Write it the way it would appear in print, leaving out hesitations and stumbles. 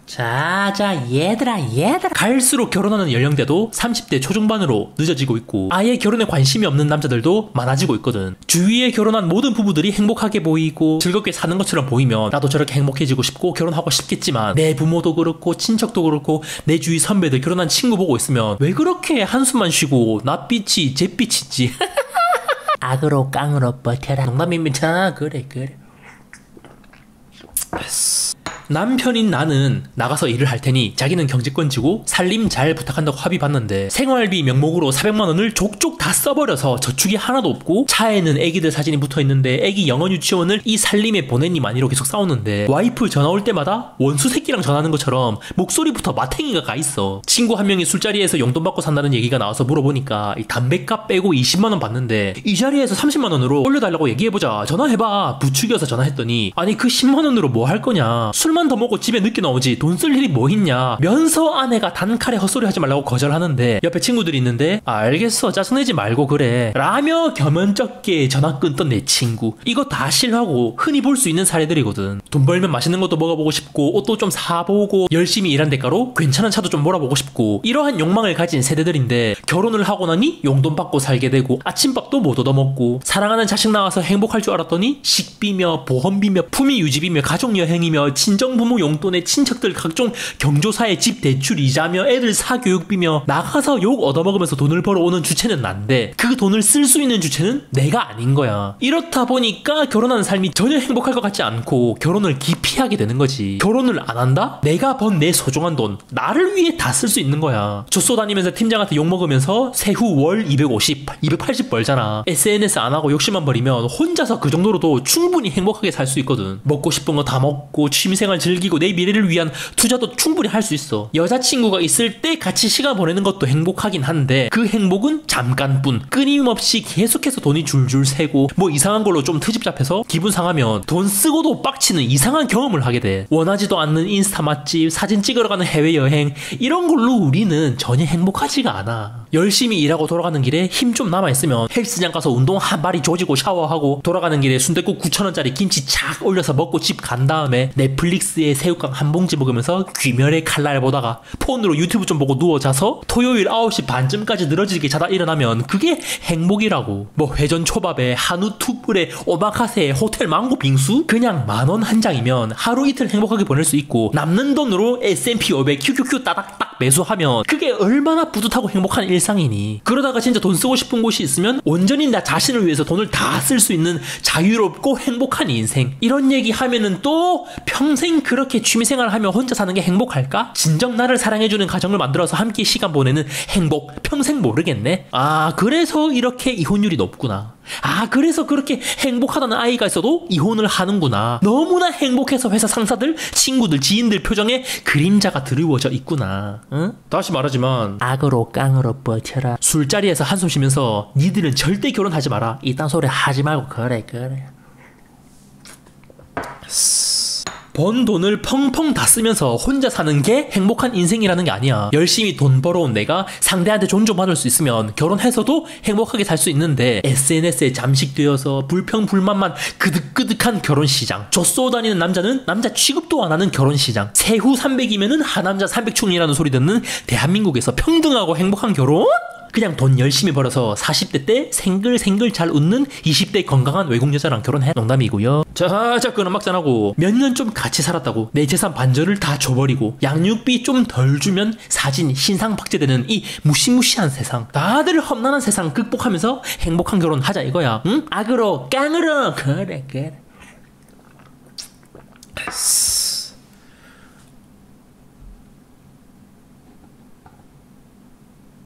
자, 얘들아. 갈수록 결혼하는 연령대도 30대 초중반으로 늦어지고 있고, 아예 결혼에 관심이 없는 남자들도 많아지고 있거든. 주위에 결혼한 모든 부부들이 행복하게 보이고 즐겁게 사는 것처럼 보이면 나도 저렇게 행복해지고 싶고 결혼하고 싶겠지만, 내 부모도 그렇고 친척도 그렇고 내 주위 선배들 결혼한 친구 보고 있으면 왜 그렇게 한숨만 쉬고 낯빛이 잿빛이지. 악으로 깡으로 버텨라. 농담입니다. 그래. 남편인 나는 나가서 일을 할 테니 자기는 경제권 지고 살림 잘 부탁한다고 합의봤는데, 생활비 명목으로 400만원을 족족 다 써버려서 저축이 하나도 없고, 차에는 애기들 사진이 붙어있는데 애기 영어 유치원을 이 살림에 보내니 마니로 계속 싸우는데, 와이프 전화 올 때마다 원수 새끼랑 전화하는 것처럼 목소리부터 마탱이가 가있어. 친구 한 명이 술자리에서 용돈 받고 산다는 얘기가 나와서 물어보니까 이 담배값 빼고 20만원 받는데 이 자리에서 30만원으로 올려달라고 얘기해보자, 전화해봐, 부추겨서 전화했더니, 아니 그 10만원으로 뭐 할 거냐, 술만 더 먹고 집에 늦게 나오지 돈 쓸 일이 뭐 있냐 면서 아내가 단칼에 헛소리 하지 말라고 거절하는데, 옆에 친구들이 있는데 알겠어 짜증내지 말고 그래 라며 겸연쩍게 전화 끊던 내 친구. 이거 다 실화고 흔히 볼 수 있는 사례들이거든. 돈 벌면 맛있는 것도 먹어보고 싶고 옷도 좀 사보고 열심히 일한 대가로 괜찮은 차도 좀 몰아보고 싶고, 이러한 욕망을 가진 세대들인데, 결혼을 하고 나니 용돈 받고 살게 되고 아침밥도 못 얻어먹고, 사랑하는 자식 나와서 행복할 줄 알았더니 식비며 보험비며 품위 유지비며 가족여행이며 친정부모 용돈에 친척들 각종 경조사에 집 대출 이자며 애들 사교육비며 나가서 욕 얻어먹으면서 돈을 벌어오는 주체는 난데, 그 돈을 쓸 수 있는 주체는 내가 아닌 거야. 이렇다 보니까 결혼하는 삶이 전혀 행복할 것 같지 않고 결혼을 기피하게 되는 거지. 결혼을 안 한다? 내가 번 내 소중한 돈 나를 위해 다 쓸 수 있는 거야. 조쏘 다니면서 팀장한테 욕먹으면서 세후 월 250, 280 벌잖아. SNS 안 하고 욕심만 버리면 혼자서 그 정도로도 충분히 행복하게 살 수 있거든. 먹고 싶은 거 다 먹고 취미생활 즐기고 내 미래를 위한 투자도 충분히 할 수 있어. 여자친구가 있을 때 같이 시간 보내는 것도 행복하긴 한데, 그 행복은 잠깐뿐. 끊임없이 계속해서 돈이 줄줄 새고 뭐 이상한 걸로 좀 트집 잡혀서 기분 상하면 돈 쓰고도 빡치는 이상한 경험을 하게 돼. 원하지도 않는 인스타 맛집, 사진 찍으러 가는 해외여행, 이런 걸로 우리는 전혀 행복하지가 않아. 열심히 일하고 돌아가는 길에 힘 좀 남아있으면 헬스장 가서 운동 한 마리 조지고 샤워하고, 돌아가는 길에 순댓국 9,000원짜리 김치 착 올려서 먹고 집 간 다음에 넷플릭스에 새우깡 한 봉지 먹으면서 귀멸의 칼날 보다가 폰으로 유튜브 좀 보고 누워 자서 토요일 9시 반쯤까지 늘어지게 자다 일어나면 그게 행복이라고. 뭐 회전 초밥에 한우 투불에 오마카세에 호텔 망고 빙수, 그냥 만원 한 장이면 하루 이틀 행복하게 보낼 수 있고, 남는 돈으로 S&P 500 QQQ 따닥딱 매수하면 그게 얼마나 뿌듯하고 행복한 일상이니. 그러다가 진짜 돈 쓰고 싶은 곳이 있으면 온전히 나 자신을 위해서 돈을 다 쓸 수 있는 자유롭고 행복한 인생. 이런 얘기 하면은 또 평생 그렇게 취미생활 하며 혼자 사는 게 행복할까? 진정 나를 사랑해주는 가정을 만들어서 함께 시간 보내는 행복 평생 모르겠네. 아, 그래서 이렇게 이혼율이 높구나. 아, 그래서 그렇게 행복하다는 아이가 있어도 이혼을 하는구나. 너무나 행복해서 회사 상사들, 친구들, 지인들 표정에 그림자가 드리워져 있구나. 응? 다시 말하지만 악으로 깡으로 버텨라. 술자리에서 한숨 쉬면서 니들은 절대 결혼하지 마라 이딴 소리 하지 말고 그래. 번 돈을 펑펑 다 쓰면서 혼자 사는 게 행복한 인생이라는 게 아니야. 열심히 돈 벌어온 내가 상대한테 존중받을 수 있으면 결혼해서도 행복하게 살 수 있는데, SNS에 잠식되어서 불평불만만 그득그득한 결혼시장, 젖소 다니는 남자는 남자 취급도 안 하는 결혼시장, 세후 300이면은 하남자 300충이라는 소리 듣는 대한민국에서 평등하고 행복한 결혼? 그냥 돈 열심히 벌어서 40대 때 생글생글 잘 웃는 20대 건강한 외국 여자랑 결혼해. 농담이고요. 자, 그런 막잔하고 몇 년 좀 같이 살았다고 내 재산 반절을 다 줘버리고 양육비 좀 덜 주면 사진 신상 박제되는 이 무시무시한 세상, 다들 험난한 세상 극복하면서 행복한 결혼 하자 이거야. 응? 악으로 깡으로 그래.